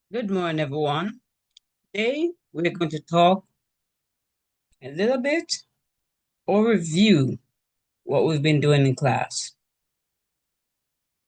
Good morning, everyone. Today, we're going to talk a little bit or review what we've been doing in class.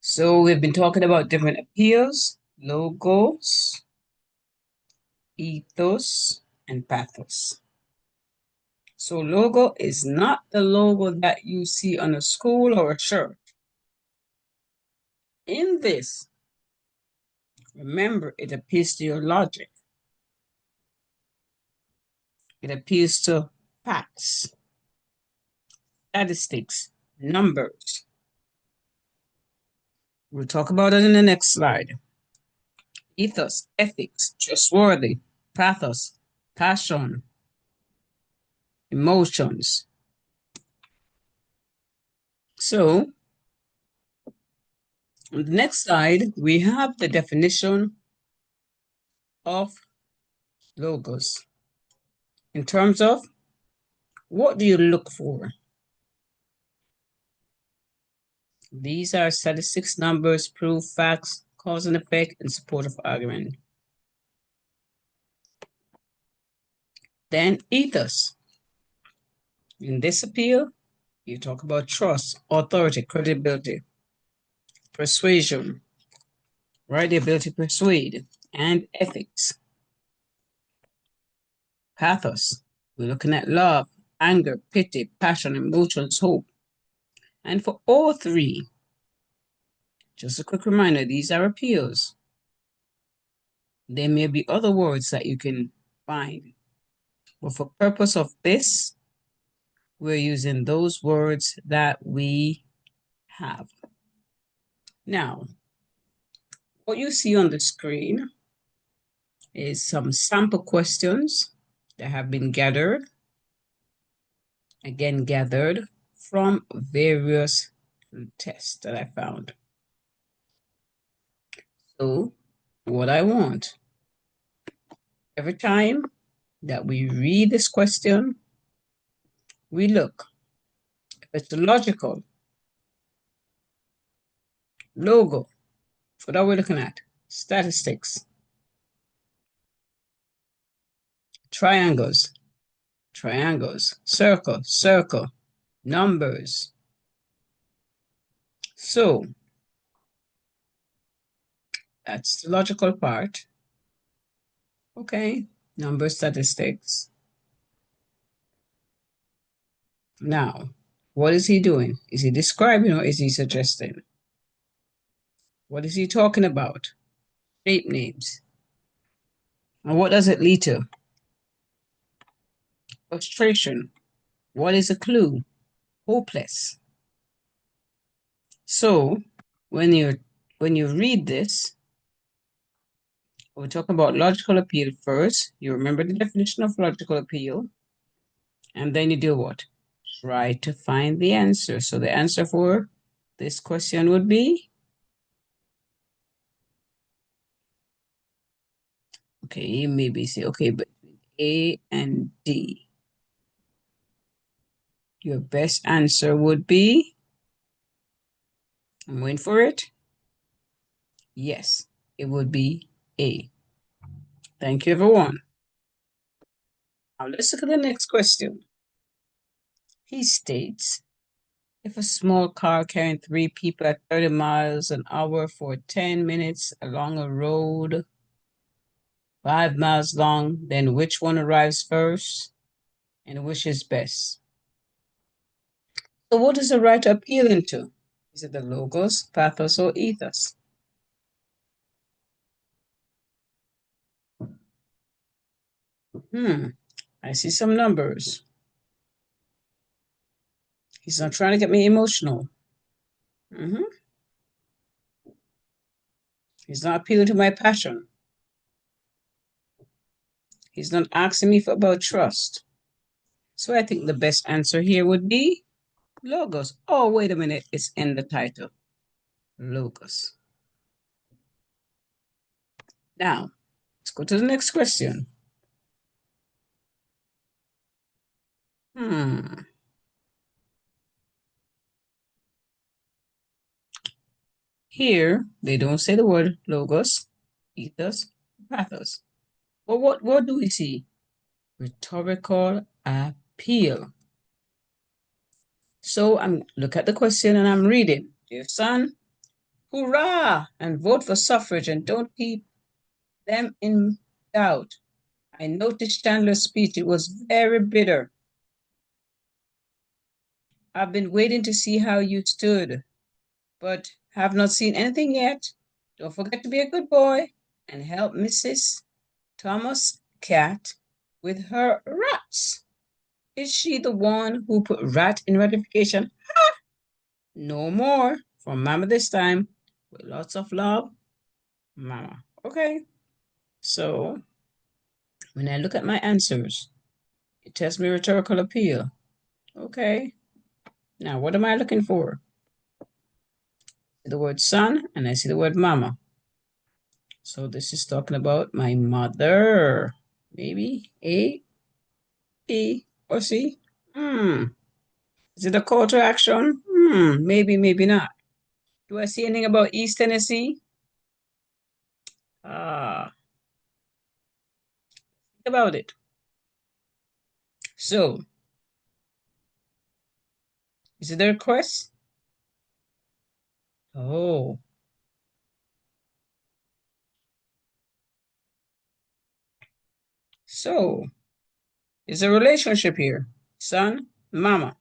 So, we've been talking about different appeals, logos, ethos, and pathos. So, logo is not the logo that you see on a school or a shirt. In this, remember, it appeals to your logic, it appeals to facts, statistics, numbers. We'll talk about it in the next slide. Ethos, ethics, trustworthy, pathos, passion, emotions. So, on the next slide, we have the definition of logos in terms of what do you look for? These are statistics, numbers, proof, facts, cause and effect, and support of argument. Then ethos. In this appeal, you talk about trust, authority, credibility, persuasion, right? The ability to persuade, and ethics. Pathos. We're looking at love, anger, pity, passion, emotions, hope. And for all three, just a quick reminder, these are appeals. There may be other words that you can find, but for purpose of this, we're using those words that we have. Now, what you see on the screen is some sample questions that have been gathered from various tests that I found. So, what I want, every time that we read this question, we look if it's logical, logo, what are we looking at? Statistics, triangles, circle, numbers. So, that's the logical part. Okay, number statistics. Now, what is he doing? Is he describing or is he suggesting? What is he talking about? Shape names. And what does it lead to? Frustration. What is a clue? Hopeless. So, when you read this, we're talking about logical appeal first. You remember the definition of logical appeal, and then you do what? Try to find the answer. So the answer for this question would be, okay, maybe say, okay, but A and D. Your best answer would be, I'm waiting for it. Yes, it would be A. Thank you, everyone. Now let's look at the next question. He states, if a small car carrying three people at 30 miles an hour for 10 minutes along a road 5 miles long, then which one arrives first and which is best? So what is the writer appealing to? Is it the logos, pathos, or ethos? I see some numbers. He's not trying to get me emotional. hmm He's not appealing to my passion. He's not asking me for about trust. So I think the best answer here would be logos. Oh, wait a minute. It's in the title. Logos. Now, let's go to the next question. Hmm. Here, they don't say the word logos, ethos, pathos. Well, what do we see? Rhetorical appeal. So I'm look at the question and I'm reading. Dear son, hurrah, and vote for suffrage and don't keep them in doubt. I noticed Chandler's speech. It was very bitter. I've been waiting to see how you stood, but have not seen anything yet. Don't forget to be a good boy and help Mrs. Thomas Cat with her rats. Is she the one who put rat in ratification? No more from Mama this time. With lots of love, Mama. Okay. So when I look at my answers, it tells me rhetorical appeal. Okay. Now what am I looking for? The word son and I see the word mama. So this is talking about my mother. Maybe A, B, or C. Is it a call to action? Maybe, maybe not. Do I see anything about East Tennessee? Think about it. So, is it a request? Oh, so is a relationship here. Son, mama.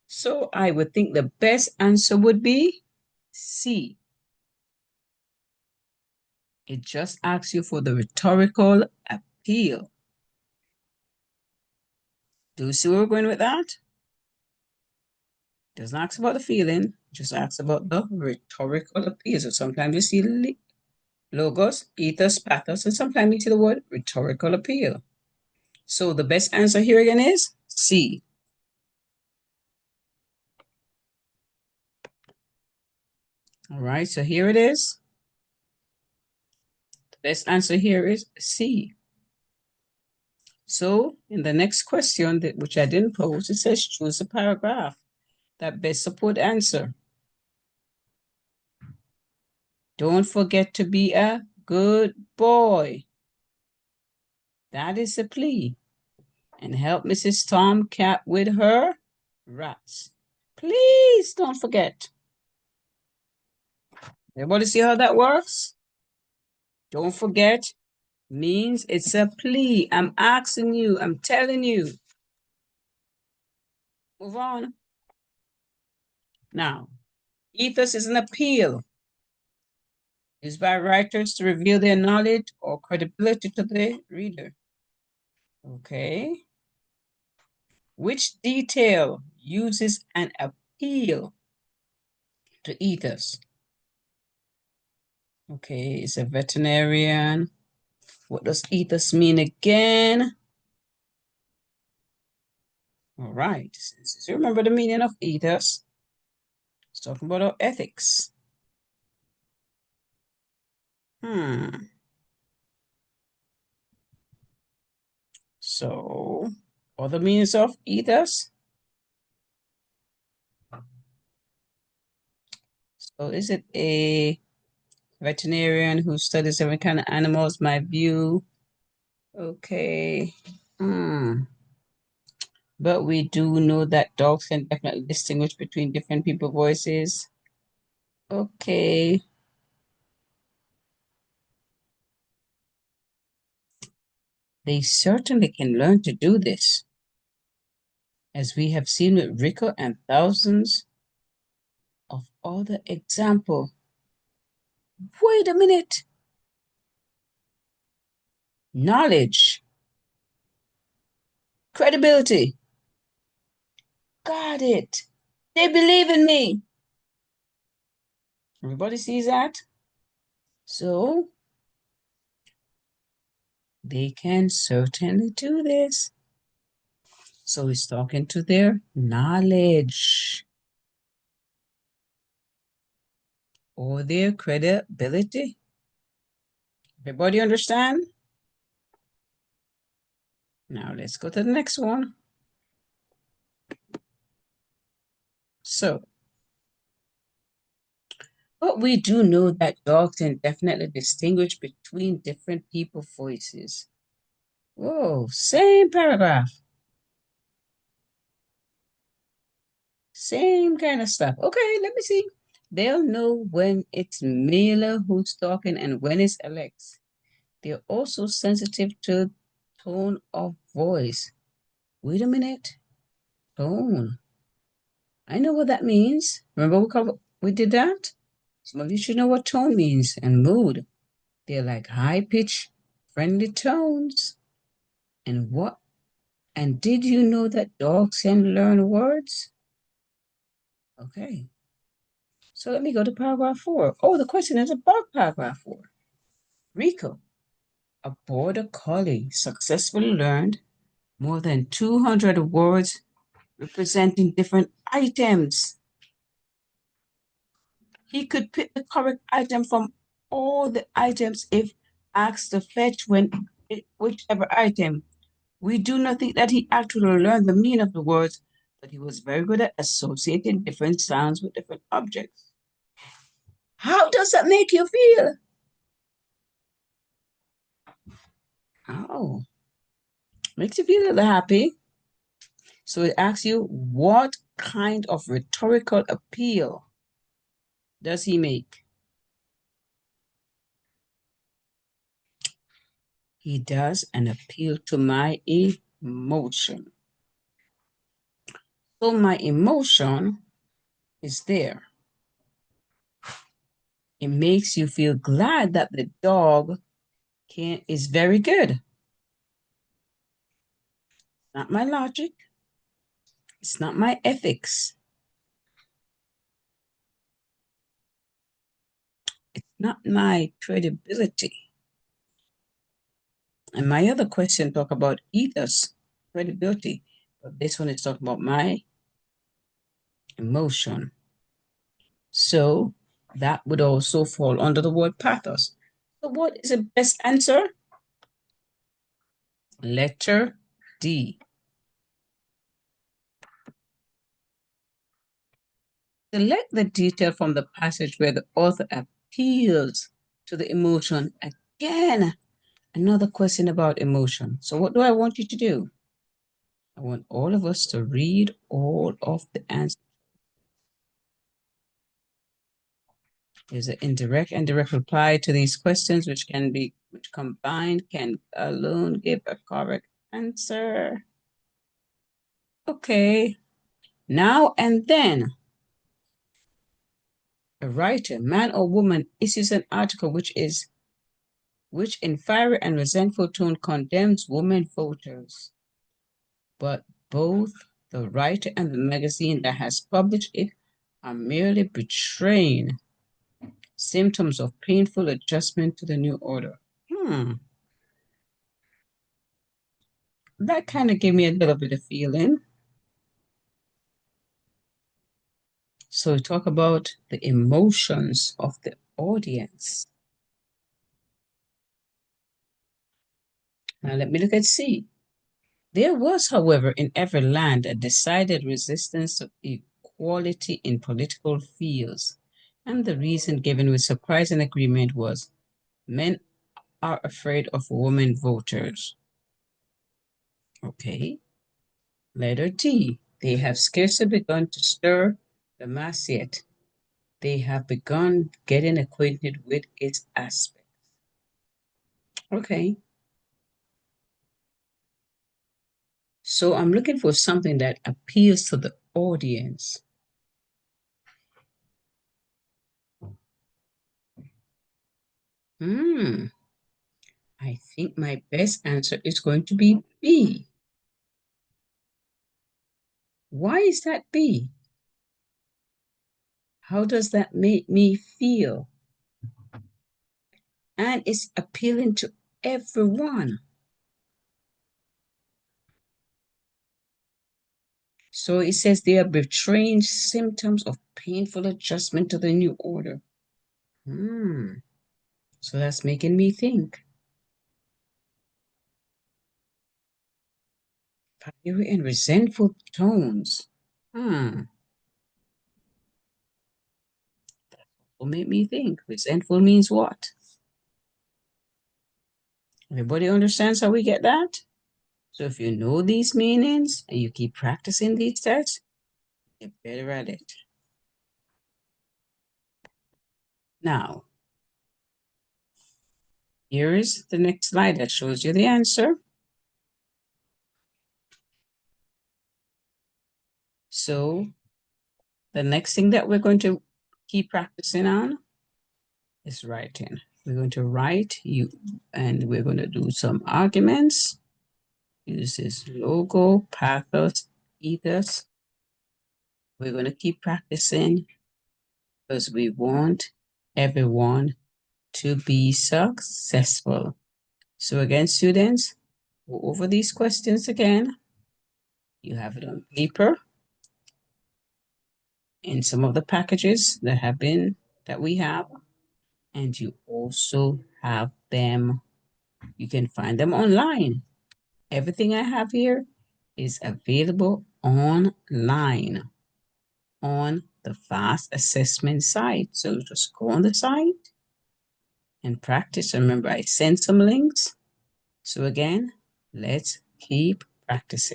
So I would think the best answer would be C. It just asks you for the rhetorical appeal. Do you see where we're going with that? Doesn't ask about the feeling, just asks about the rhetorical appeal. So sometimes you see logos, ethos, pathos, and sometimes you see the word rhetorical appeal. So the best answer here again is C. All right, so here it is. The best answer here is C. So in the next question, which I didn't pose, it says choose a paragraph that best support answer. Don't forget to be a good boy. That is the plea. And help Mrs. Tomcat with her rats. Please don't forget. Everybody see how that works? Don't forget means it's a plea. I'm asking you, I'm telling you. Move on. Now, ethos is an appeal used by writers to reveal their knowledge or credibility to the reader. Okay. Which detail uses an appeal to ethos? Okay, it's a veterinarian. What does ethos mean again? All right, since you remember the meaning of ethos, it's talking about our ethics. So, other meanings of ethos. So, is it a veterinarian who studies every kind of animals? My view. Okay. But we do know that dogs can definitely distinguish between different people voices. Okay. They certainly can learn to do this, as we have seen with Rico and thousands of other examples. Wait a minute. Knowledge, credibility. Got it. They believe in me. Everybody sees that? So they can certainly do this. So he's talking to their knowledge or their credibility. Everybody understand? Now let's go to the next one. So, But we do know that dogs can definitely distinguish between different people's voices. Whoa, same paragraph, same kind of stuff. Okay, let me see. They'll know when it's Miller who's talking and when it's Alex. They're also sensitive to tone of voice. Wait a minute. Tone. I know what that means. Remember we did that? Some of you should know what tone means and mood. They're like high pitched, friendly tones. And what? And did you know that dogs can learn words? Okay. So let me go to paragraph 4. Oh, the question is about paragraph 4. Rico, a border collie, successfully learned more than 200 words representing different items. He could pick the correct item from all the items if asked to fetch whichever item. We do not think that he actually learned the meaning of the words, but he was very good at associating different sounds with different objects. How does that make you feel? Oh, makes you feel a little happy. So it asks you, what kind of rhetorical appeal does he make? He does an appeal to my emotion. So my emotion is there. It makes you feel glad that the dog is very good. Not my logic. It's not my ethics. It's not my credibility. And my other question talk about ethos, credibility, but this one is talking about my emotion. So that would also fall under the word pathos. So what is the best answer? Letter D. Select the detail from the passage where the author appeals to the emotion. Again, another question about emotion. So what do I want you to do? I want all of us to read all of the answers. There's an indirect and direct reply to these questions, which combined can alone give a correct answer. Okay. Now and then, a writer, man or woman, issues an article which in fiery and resentful tone condemns women voters. But both the writer and the magazine that has published it are merely betraying symptoms of painful adjustment to the new order. That kind of gave me a little bit of feeling. So talk about the emotions of the audience. Now let me look at C. There was, however, in every land a decided resistance to equality in political fields, and the reason given with surprising agreement was men are afraid of women voters. Okay. Letter T. They have scarcely begun to stir the mass yet. They have begun getting acquainted with its aspects. Okay. So I'm looking for something that appeals to the audience. I think my best answer is going to be B. Why is that B? How does that make me feel? And it's appealing to everyone. So it says they are betraying symptoms of painful adjustment to the new order. So that's making me think. Fiery and resentful tones. Also Don't make me think. Resentful means what? Everybody understands how we get that? So if you know these meanings and you keep practicing these tests, you're better at it. Now, here is the next slide that shows you the answer. So the next thing that we're going to keep practicing on is writing. We're going to write you, and we're going to do some arguments. Use this logo, pathos, ethos. We're going to keep practicing because we want everyone to be successful. So again, students, go over these questions again. You have it on paper in some of the packages that we have, and you also have them. You can find them online. Everything I have here is available online on the FAST assessment site. So just go on the site and practice. Remember, I sent some links. So again, let's keep practicing.